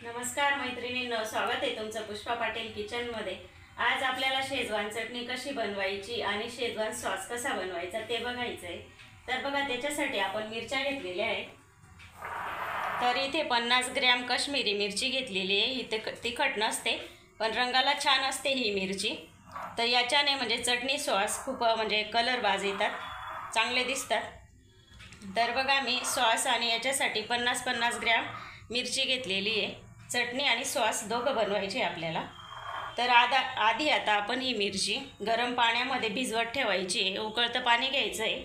नमस्कार मैत्रिणींनो, स्वागत आहे तुमचं पुष्पा पाटील किचनमध्ये। आज आपल्याला शेजवान चटणी कशी बनवायची आणि शेजवान सॉस कसा बनवायचा ते बघायचं आहे। तर बघा, त्याच्यासाठी आपण मिरच्या घेतलेल्या आहेत। तर इथे 50 ग्रॅम काश्मीरी मिरची घेतलेली आहे। ही तिखट नसते पण रंगाला छान असते ही मिरची। तर याच्याने म्हणजे चटणी सॉस खूप म्हणजे कलरबाज येतात, चांगले दिसतात। तर बघा, मी सॉस आणि याच्यासाठी 50 ग्रॅम मिरची घेतलेली आहे। चटणी आणि सॉस दोघं बनवायचे आपल्याला। तर आधी आता आपण ही मिरची गरम पाण्यामध्ये भिजवत ठेवायची आहे। उकळतं पाणी घ्यायचं आहे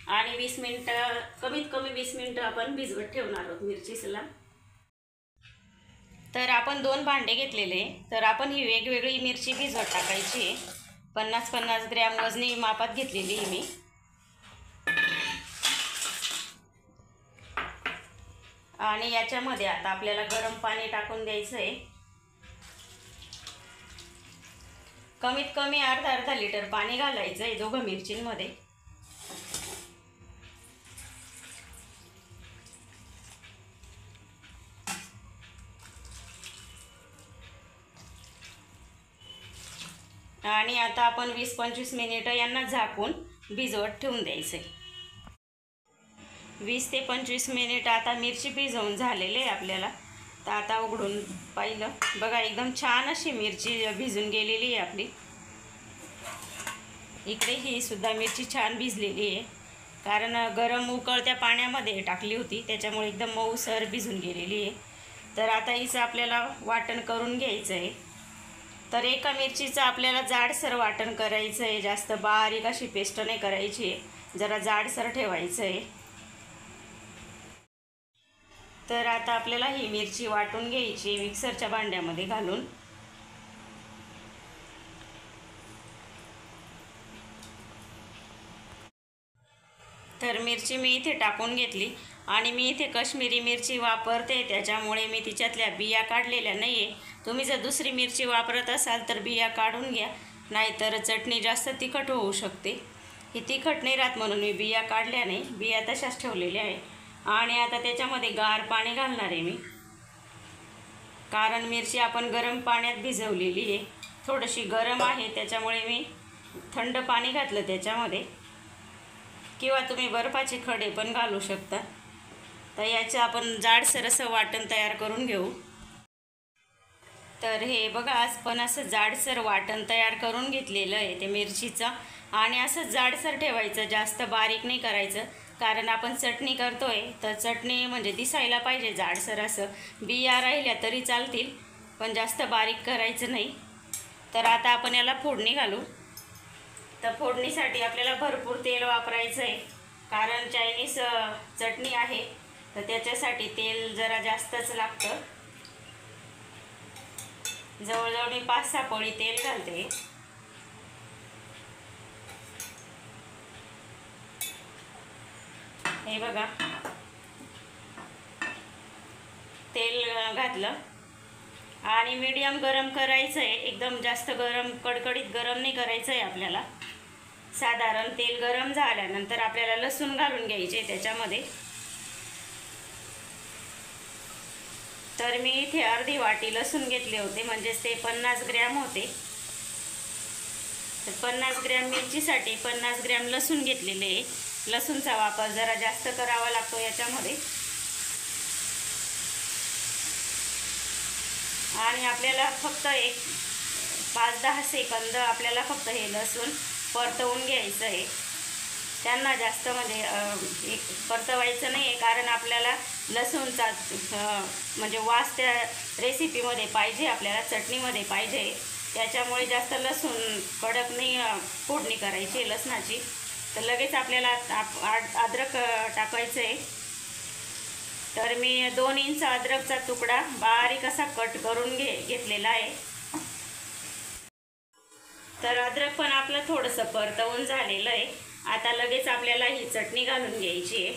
आणि 20 मिनिटं, कमीत कमी 20 मिनिटं आपण भिजवत ठेवणार आहोत मिरचीला। तर आपण 2 भांडे घेतलेले, तर आपण ही वेगवेगळी मिरची भिजवत टाकायची आहे। 50 ग्रॅम वजनी मापात घेतलेली आहे मी। आणि याच्यामध्ये आता आपल्याला गरम पाणी टाकून द्यायचं आहे। कमीत कमी अर्धा लिटर पाणी घालायचं आहे दोघं मिरचींमध्ये। आणि आता आपण 20-25 मिनिटं यांना झाकून भिजवत ठेवून द्यायचे। 20 ते 25 मिनिट आता मिरची भिजवून झालेली आहे आपल्याला। तर आता उघडून पाहिलं, बघा एकदम छान अशी मिरची भिजून गेलेली आहे आपली। इकडे ही सुद्धा मिरची छान भिजलेली आहे, कारण गरम उकळत्या पाण्यामध्ये टाकली होती त्याच्यामुळे एकदम मऊसर भिजून गेलेली आहे। तर आता हिचं आपल्याला वाटण करून घ्यायचं आहे। तर एका मिरचीचं आपल्याला जाडसर वाटण करायचं आहे, जास्त बारीक अशी पेस्ट नाही करायची आहे, जरा जाडसर ठेवायचं आहे। तर आता आपल्याला ही मिरची वाटून घ्यायची मिक्सरच्या भांड्यामध्ये घालून। तर मिरची मी इथे टाकून घेतली आणि मी इथे काश्मीरी मिरची वापरते, त्याच्यामुळे मी तिच्यातल्या बिया काढलेल्या नाही आहे। तुम्ही जर दुसरी मिरची वापरत असाल तर बिया काढून घ्या, नाहीतर चटणी जास्त तिखट होऊ शकते। ही तिखट नाही राहत म्हणून मी बिया काढल्या नाही, बिया तशाच ठेवलेल्या आहे। आणि आता त्याच्यामध्ये गार पाणी घालणार आहे मी, कारण मिरची आपण गरम पाण्यात भिजवलेली आहे, थोडीशी गरम आहे त्याच्यामुळे मी थंड पाणी घातलं त्याच्यामध्ये, किंवा तुम्ही बर्फाचे खडे पण घालू शकता। तर याचं आपण जाडसर असं वाटण तयार करून घेऊ। तर हे बघा, आज पण असं जाडसर वाटण तयार करून घेतलेलं आहे ते मिरचीचं। आणि असं जाडसर ठेवायचं, जास्त बारीक नाही करायचं, कारण आपण चटणी करतोय तर चटणी म्हणजे दिसायला पाहिजे जाडसर असं। बिया राहिल्या तरी चालतील पण जास्त बारीक करायचं नाही। तर आता आपण याला फोडणी घालू। तर फोडणीसाठी आपल्याला भरपूर तेल वापरायचं आहे, कारण चायनीज चटणी आहे तर त्याच्यासाठी तेल जरा जास्तच लागतं। जवळजवळ मी 5-6 पळी तेल घालते। हे बघा, तेल घातलं आणि मीडियम गरम करायचं आहे, एकदम जास्त गरम कडकडीत गरम नाही करायचं आहे आपल्याला। साधारण तेल गरम झाल्यानंतर आपल्याला लसूण घालून घ्यायचे त्याच्यामध्ये। तर मी इथे अर्धी वाटी लसूण घेतले होते, म्हणजेच ते 50 ग्रॅम होते। तर 50 ग्रॅम मिरचीसाठी 50 ग्रॅम लसूण घेतलेले आहे। लसूणचा वापर जरा जास्त करावा लागतो याच्यामध्ये। आणि आपल्याला फक्त 5-10 सेकंद आपल्याला फक्त हे लसूण परतवून घ्यायचं आहे, त्यांना जास्त म्हणजे परतवायचं नाही आहे, कारण आपल्याला लसूणचा म्हणजे वास त्या रेसिपीमध्ये पाहिजे, आपल्याला चटणीमध्ये पाहिजे, त्याच्यामुळे जास्त लसूण कडक नाही फोडणी करायची लसणाची। तर लगेच आपल्याला अद्रक टाकायचं आहे। तर मी 2 इंच अद्रकचा तुकडा बारीक असा कट करून घेतलेला आहे। तर अद्रक पण आपलं थोडंसं परतवून झालेलं आहे। आता लगेच आपल्याला ही चटणी घालून घ्यायची आहे।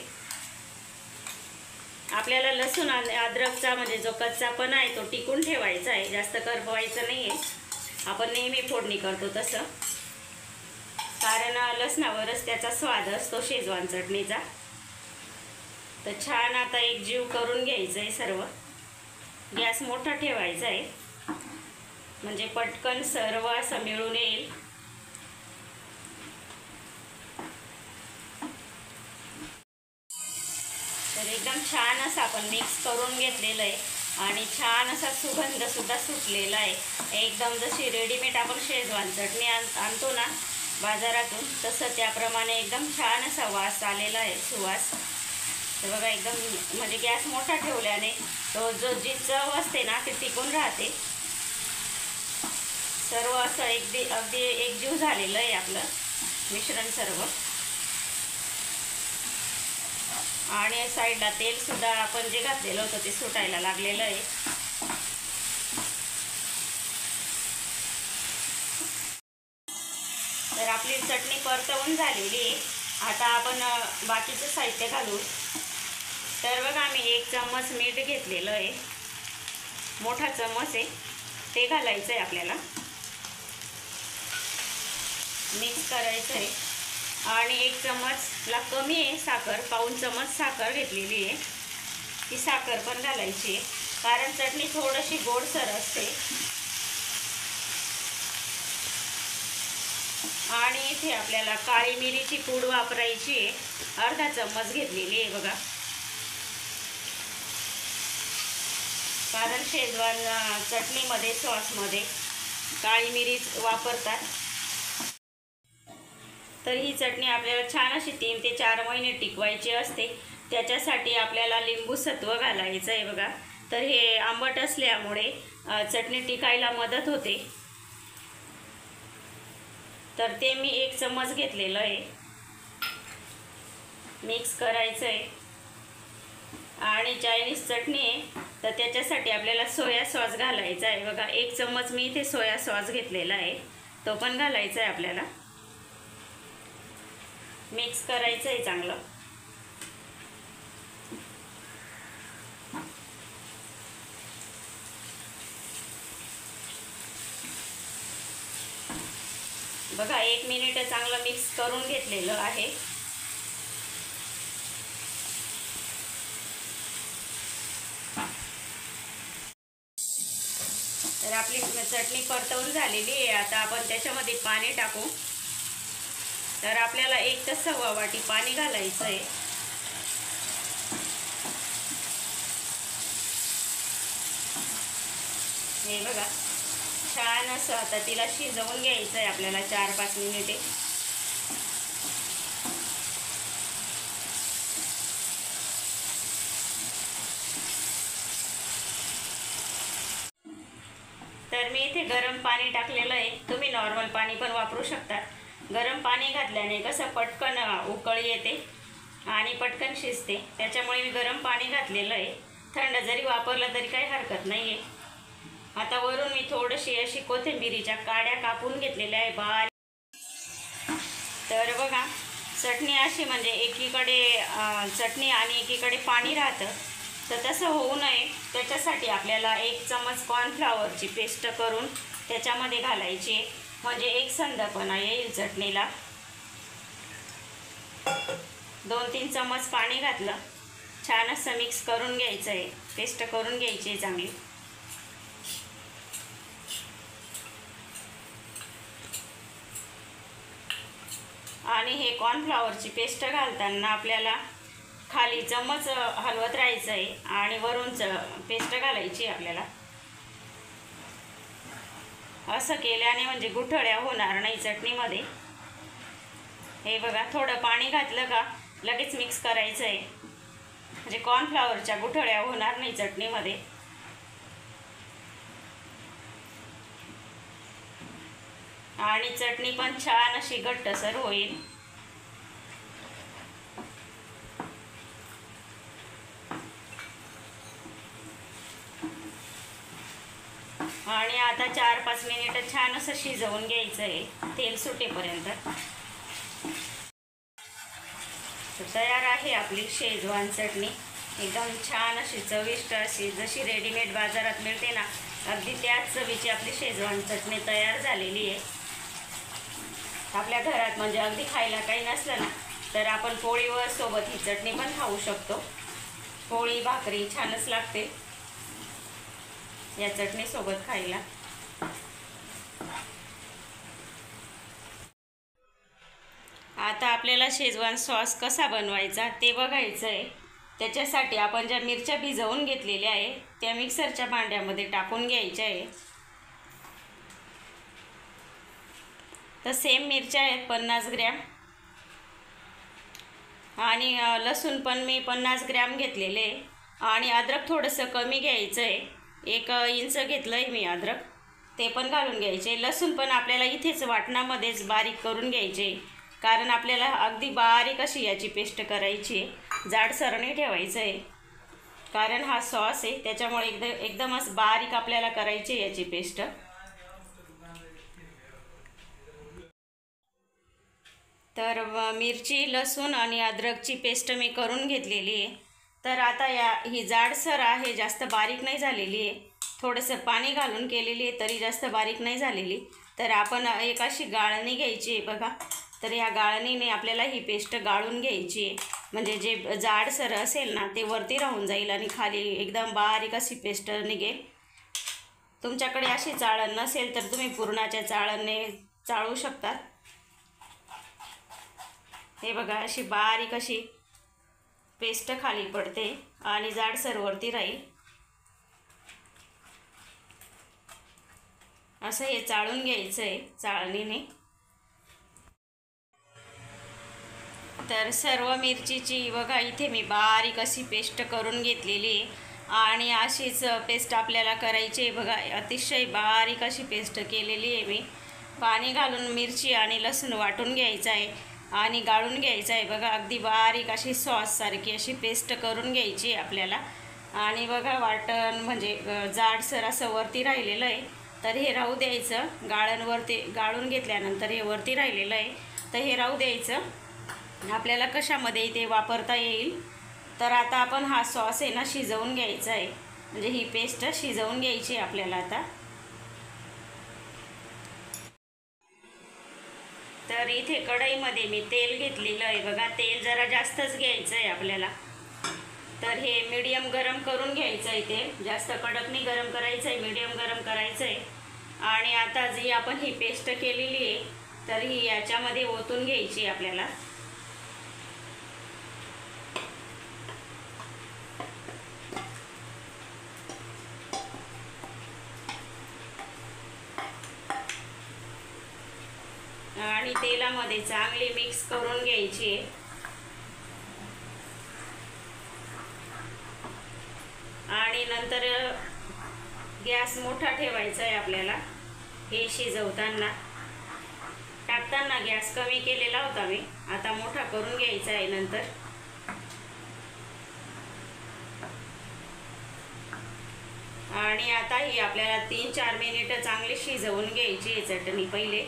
आपल्याला लसूण आणि अद्रकचा म्हणजे जो कच्चापणा आहे तो टिकून ठेवायचा आहे, जास्त करपवायचं नाही आहे, आपण नेहमी फोडणी करतो तसं, कारण लसणावरच त्याचा स्वाद असतो शेजवान चटणीचा। तर छान आता एक जीव करून घ्यायचं आहे सर्व। गॅस मोठा ठेवायचा आहे म्हणजे पटकन सर्व असं मिळून येईल. तर एकदम छान असं आपण मिक्स करून घेतलेलं आहे आणि छान असा सुगंध सुद्धा सुटलेला आहे. एकदम जशी रेडीमेड आपण शेजवान चटणी आणतो ना बाजारातून, तसं त्याप्रमाणे एकदम छान असा वास आलेला आहे, सुवास. तर बघा एकदम म्हणजे गॅस मोठा ठेवल्याने तो जी चव असते ना ती टिकून राहते. सर्व असं अगदी एकजीव झालेलं आहे आपलं मिश्रण सर्व. आणि साईडला तेल सुद्धा आपण जे घातलेलं होतं ते सुटायला लागलेलं आहे. तर आपली चटणी परतवून झालेली आहे. आता आपण बाकीचं साहित्य घालू. तर बघा मी 1 चम्मच मीठ घेतलेलं आहे, मोठा चम्मच आहे, ते घालायचं आहे आपल्याला. मिक्स करायचं आहे. आणि 1 चम्मचला कमी आहे साखर, पाऊण चम्मच साखर घेतलेली आहे, ती साखर पण घालायची आहे कारण चटणी थोडीशी गोडसर असते. आणि इथे आपल्याला काळी मिरीची पूड वापरायची आहे, अर्धा चम्मच घेतलेली आहे बघा. कारण शेजवान चटणीमध्ये सॉसमध्ये काळी मिरी वापरतात. तर ही चटणी आपल्याला छान अशी 3 ते 4 महिने टिकवायची असते. त्याच्यासाठी आपल्याला लिंबू सत्व घालायचं आहे बघा. तर हे आंबट असल्यामुळे चटणी टिकायला मदत होते. तर ते मी 1 चम्मच घेतलेलं आहे. मिक्स करायचं आहे. आणि चायनीज चटणी आहे तर त्याच्यासाठी आपल्याला सोया सॉस घालायचा आहे बघा. 1 चम्मच मी इथे सोया सॉस घेतलेला आहे, तो पण घालायचा आहे आपल्याला. मिक्स करायचं आहे चांगलं. बघा 1 मिनिट चांगलं मिक्स करून घेतलेलं आहे. तर आपली चटणी परतवून झालेली आहे. आता आपण त्याच्यामध्ये पाणी टाकू. तर आपल्याला 1 ते 1.25 वाटी पाणी घालायचं आहे. हे बघा छान असं आता तिला शिजवून घ्यायचं आहे आपल्याला 4-5 मिनिटे. तर मी इथे गरम पाणी टाकलेलं आहे, तुम्ही नॉर्मल पाणी पण वापरू शकता. गरम पाणी घातल्याने कसं पटकन उकळी येते आणि पटकन शिजते, त्याच्यामुळे मी गरम पाणी घातलेलं आहे. थंड जरी वापरलं तरी काही हरकत नाही आहे. आता वरून मी थोडीशी अशी कोथिंबीरीच्या काड्या कापून घेतलेल्या आहे बारीक. तर बघा चटणी अशी म्हणजे एकीकडे चटणी आणि एकीकडे पाणी राहतं, तर तसं होऊ नये त्याच्यासाठी आपल्याला 1 चम्मच कॉर्नफ्लॉवरची पेस्ट करून त्याच्यामध्ये घालायची, म्हणजे एकसंधपणा येईल चटणीला. 2-3 चम्मच पाणी घातलं, छान असं मिक्स करून घ्यायचं आहे, पेस्ट करून घ्यायची आहे चांगली. आणि हे कॉर्नफ्लॉवरची पेस्ट घालताना आपल्याला खाली चम्मच हलवत राहायचं आहे आणि वरून पेस्ट घालायची आपल्याला. असं केल्याने म्हणजे गुठळ्या होणार नाही चटणीमध्ये. हे बघा थोडं पाणी घातलं का लगेच मिक्स करायचं आहे, म्हणजे कॉर्नफ्लॉवरच्या गुठळ्या होणार नाही चटणीमध्ये. आणि चटणी पण छान अशी घट्टसर होईल. आणि आता 4-5 मिनिट छान असं शिजवून घ्यायचं आहे तेल सुटेपर्यंत. तयार आहे आपली शेजवान चटणी. एकदम छान अशी चविष्ट अशी जशी रेडीमेड बाजारात मिळते ना अगदी त्याच चवीची आपली शेजवान चटणी तयार झालेली आहे. आपल्या घरात म्हणजे अगदी खायला काही नसलं ना तर आपण पोळीवर सोबत ही चटणी पण खाऊ शकतो. पोळी भाकरी छानच लागते. या चटणीसोबत खायला. आता आपल्याला शेजवान सॉस कसा बनवायचा ते बघायचं आहे. त्याच्यासाठी आपण ज्या मिरच्या भिजवून घेतलेल्या आहे त्या मिक्सरच्या भांड्यामध्ये टाकून घ्यायच्या आहे. तर सेम मिरच्या आहेत 50 ग्रॅम आणि लसूण पण मी 50 ग्रॅम घेतलेले आहे. आणि अद्रक थोडंसं कमी घ्यायचं आहे, 1 इंच घेतलं आहे मी अद्रक, ते पण घालून घ्यायचे. लसूण पण आपल्याला इथेच वाटणामध्येच बारीक करून घ्यायचे, कारण आपल्याला अगदी बारीक अशी याची पेस्ट करायची आहे, जाडसर नाही ठेवायचं आहे, कारण हा सॉस आहे त्याच्यामुळे एकदमच बारीक आपल्याला करायची आहे याची पेस्ट. तर मिरची, लसूण आणि अद्रकची पेस्ट मी करून घेतलेली आहे. तर आता ही जाडसर आहे, जास्त बारीक नाही झालेली आहे, थोडंसं पाणी घालून केलेली आहे तरी जास्त बारीक नाही झालेली. तर आपण एक अशी गाळणी घ्यायची आहे बघा. तर या गाळणीने आपल्याला ही पेस्ट गाळून घ्यायची आहे, म्हणजे जे जाडसर असेल ना ते वरती राहून जाईल आणि खाली एकदम बारीक अशी पेस्ट निघेल. तुमच्याकडे अशी चाळण नसेल तर तुम्ही पुरणाच्या चाळणीने चाळू शकता. हे बघा, अशी बारीक अशी पेस्ट खाली पडते आणि जाडसर वरती राहील. असं हे चाळून घ्यायचं आहे चाळणीने. तर सर्व मिरचीची बघा इथे मी बारीक अशी पेस्ट करून घेतलेली आहे आणि अशीच पेस्ट आपल्याला करायची आहे बघा. अतिशय बारीक अशी पेस्ट केलेली आहे मी. पाणी घालून मिरची आणि लसूण वाटून घ्यायचं आहे आणि गाळून घ्यायचं आहे बघा. अगदी बारीक अशी सॉससारखी अशी पेस्ट करून घ्यायची आहे आपल्याला. आणि बघा वाटण म्हणजे जाडसर असं वरती राहिलेलं आहे, तर हे राहू द्यायचं. गाळून घेतल्यानंतर हे वरती राहिलेलं आहे तर हे राहू द्यायचं, आपल्याला कशामध्ये ते वापरता येईल. तर आता आपण हा सॉस आहे ना शिजवून घ्यायचा आहे, म्हणजे ही पेस्ट शिजवून घ्यायची आहे आपल्याला आता. तर इथे कढईमध्ये मी तेल घेतलेलं आहे बघा. तेल जरा जास्तच घ्यायचं आहे आपल्याला. तर हे मीडियम गरम करून घ्यायचं आहे तेल, जास्त कडक नाही गरम करायचं आहे, मीडियम गरम करायचं आहे. आणि आता जी आपण ही पेस्ट केलेली आहे तर ही याच्यामध्ये ओतून घ्यायची आपल्याला. आणि तेलामध्ये चांगली मिक्स करून घ्यायची आहे. आणि नंतर गॅस मोठा ठेवायचा आहे आपल्याला. हे शिजवताना टाकताना गॅस कमी केलेला होता मी, आता मोठा करून घ्यायचा आहे नंतर. आणि आता ही आपल्याला 3-4 मिनिटं चांगली शिजवून घ्यायची आहे चटणी पहिले,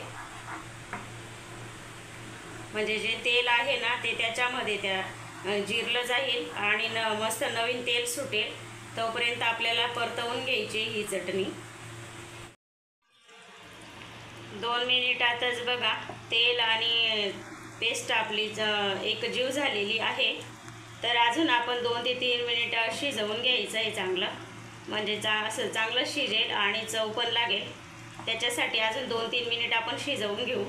म्हणजे जे तेल आहे ना ते त्याच्यामध्ये जिरलं जाईल आणि मस्त नवीन तेल सुटेल. तोपर्यंत आपल्याला परतवून घ्यायची ही चटणी. 2 मिनिटातच बघा तेल आणि पेस्ट आपली एकजीव झालेली आहे. तर अजून आपण 2 ते 3 मिनिटं शिजवून घ्यायचं आहे चांगलं, म्हणजे असं चांगलं शिजेल आणि चव पण लागेल. त्याच्यासाठी अजून 2-3 मिनिट आपण शिजवून घेऊ.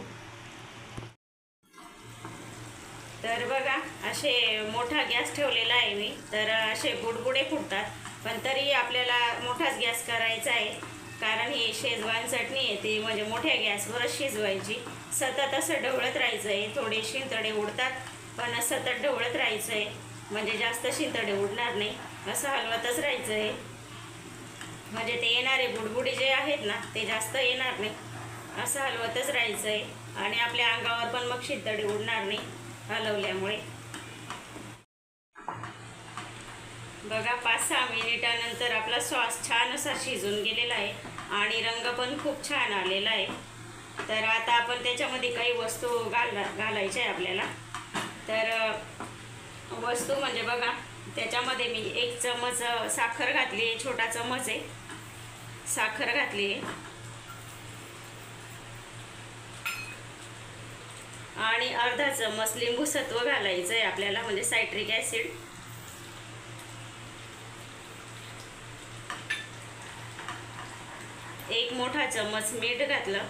तर बघा असे मोठा गॅस ठेवलेला आहे मी, तर असे बुडबुडे फुटतात, पण तरी आपल्याला मोठाच गॅस करायचा आहे, कारण ही शेजवान चटणी आहे ती म्हणजे मोठ्या गॅसवरच शिजवायची. सतत असं ढवळत राहायचं आहे. थोडे शिंतडे उडतात पण सतत ढवळत राहायचं आहे, म्हणजे जास्त शिंतडे उडणार नाही. असं हलवतच राहायचं आहे, म्हणजे ते येणारे बुडबुडे जे आहेत ना ते जास्त येणार नाही. असं हलवतच राहायचं आहे आणि आपल्या अंगावर पण मग शिंतडे उडणार नाही हलवल्यामुळे. बघा 5-6 मिनिटानंतर आपला सॉस छान असा शिजून गेलेला आहे आणि रंग पण खूप छान आलेला आहे. तर आता आपण त्याच्यामध्ये काही वस्तू घालायच्या आहे आपल्याला. तर वस्तू म्हणजे बघा त्याच्यामध्ये मी 1 चमच साखर घातली आहे, छोटा चमच आहे साखर घातली आहे. आणि अर्धा चमच लिंबू सत्व घालायचं आहे आपल्याला, म्हणजे सायट्रिक ॲसिड. 1 मोठा चम्मच मीठ घातलं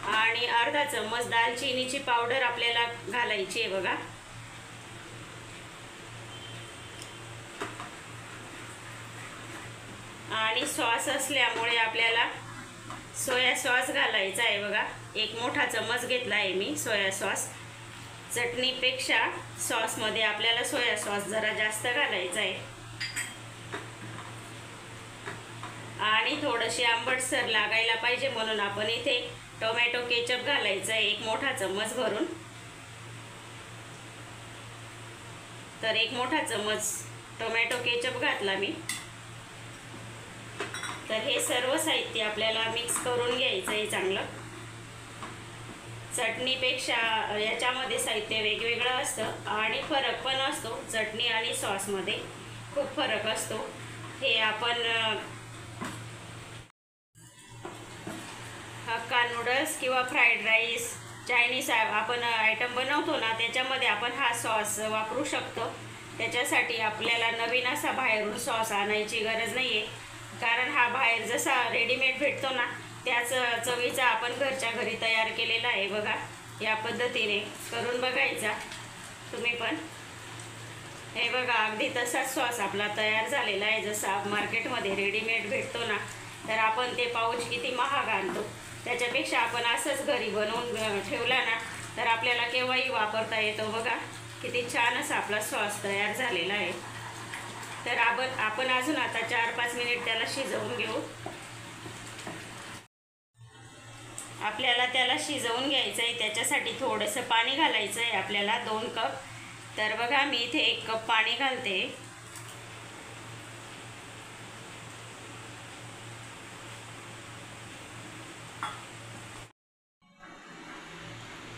आणि अर्धा चम्मच दालचिनीची पावडर आपल्याला घालायची आहे बघा। आणि सॉस असल्यामुळे आपल्याला सोया सॉस घालायचा आहे बघा। 1 मोठा चम्मच घेतला आहे मी सोया सॉस। चटणीपेक्षा सॉसमध्ये आपल्याला सोया सॉस जरा जास्त घालायचा आहे आणि थोडीशी आंबटसर लागायला पाहिजे म्हणून आपण इथे टोमॅटो केचप घालायचा आहे 1 मोठा चम्मच भरून। तर 1 मोठा चम्मच टोमॅटो केचप घातला मी। तर हे सर्व साहित्य आपल्याला मिक्स करून घ्यायचं आहे चांगलं। चटणीपेक्षा याच्यामध्ये साहित्य वेगवेगळं असतं आणि फरक पण असतो। चटणी आणि सॉसमध्ये खूप फरक असतो। हे आपण हक्का नूडल्स किंवा फ्राईड राईस चायनीज आपण आयटम बनवतो ना, त्याच्यामध्ये आपण हा सॉस वापरू शकतो। त्याच्यासाठी आपल्याला नवीन असा बाहेरून सॉस आणायची गरज नाही आहे, कारण हा बाहेर जसा रेडीमेड भेटतो ना त्याच चवीचा आपण घरच्या घरी तयार केलेला आहे बघा। या पद्धतीने करून बघायचा तुम्ही पण। हे बघा अगदी तसाच सॉस आपला तयार झालेला आहे जसा मार्केटमध्ये रेडीमेड भेटतो ना। तर आपण ते पाऊच किती महाग आणतो, त्याच्यापेक्षा आपण असंच घरी बनवून ठेवला ना तर आपल्याला केव्हाही वापरता येतो बघा। किती छान असा आपला सॉस तयार झालेला आहे। तर आपण अजून आता 4-5 मिनिट त्याला शिजवून घेऊ। आपल्याला त्याला शिजवून घ्यायचं आहे, त्याच्यासाठी थोडंसं पाणी घालायचं आहे आपल्याला 2 कप। तर बघा मी इथे 1 कप पाणी घालते।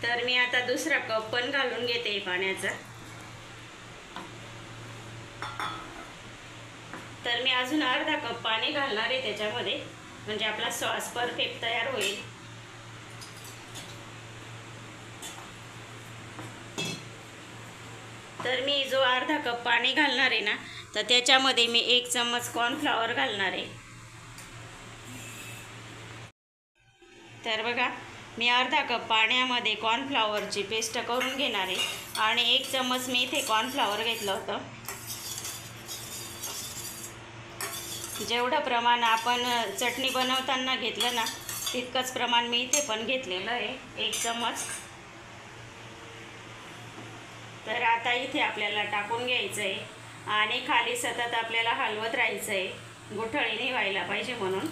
तर मी आता दुसरा कप पण घालून घेते पाण्याचा। तर मी अजून अर्धा कप पाणी घालणार आहे त्याच्यामध्ये, म्हणजे आपला सॉस परफेक्ट तयार होईल। तर मी जो अर्धा कप पाणी घालणार आहे ना, तर त्याच्यामध्ये मी 1 चम्मच कॉर्नफ्लॉवर घालणार आहे। तर बघा मी अर्धा कप पाण्यामध्ये कॉर्नफ्लॉवरची पेस्ट करून घेणार आहे आणि 1 चम्मच मी इथे कॉर्नफ्लॉवर घेतलं होतं। जेवढं प्रमाण आपण चटणी बनवताना घेतलं ना तितकंच प्रमाण मी इथे पण घेतलेलं आहे 1 चम्मच। तर आता इथे आपल्याला टाकून घ्यायचं आहे आणि खाली सतत आपल्याला हलवत राहायचं आहे, गुठळी नाही व्हायला पाहिजे म्हणून।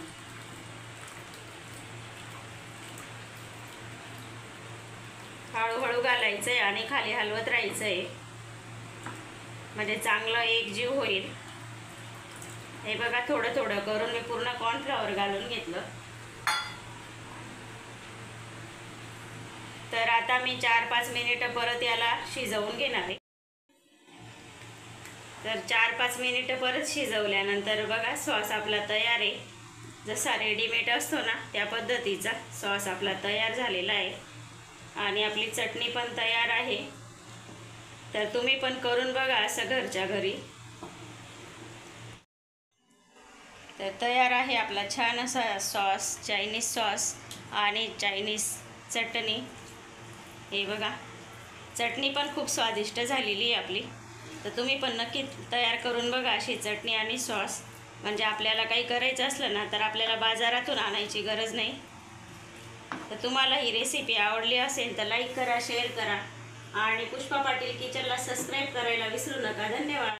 हळूहळू घालायचं आहे आणि खाली हलवत राहायचं आहे, म्हणजे चांगलं एकजीव होईल। हे बघा थोडं थोडं करून मी पूर्ण कॉर्नफ्लॉवर घालून घेतलं। तर आता मी 4-5 मिनिटं परत याला शिजवून घेणार आहे। तर 4-5 मिनिटं परत शिजवल्यानंतर बघा सॉस आपला तयार आहे। जसा रेडीमेड असतो ना त्या पद्धतीचा सॉस आपला तयार झालेला आहे आणि आपली चटणी पण तयार आहे। तर तुम्ही पण करून बघा असं घरच्या घरी। तर तयार आहे आपला छान असा सॉस, चायनीज सॉस आणि चायनीज चटणी। हे बघा चटणी पण खूप स्वादिष्ट झालेली आहे आपली। तर तुम्ही पण नक्की तयार करून बघा अशी चटणी आणि सॉस, म्हणजे आपल्याला काही करायचं असलं ना तर आपल्याला बाजारातून आणायची गरज नाही। तर तुम्हाला ही रेसिपी आवडली असेल तर लाईक करा, शेअर करा आणि पुष्पा पाटील किचनला सबस्क्राईब करायला विसरू नका। धन्यवाद।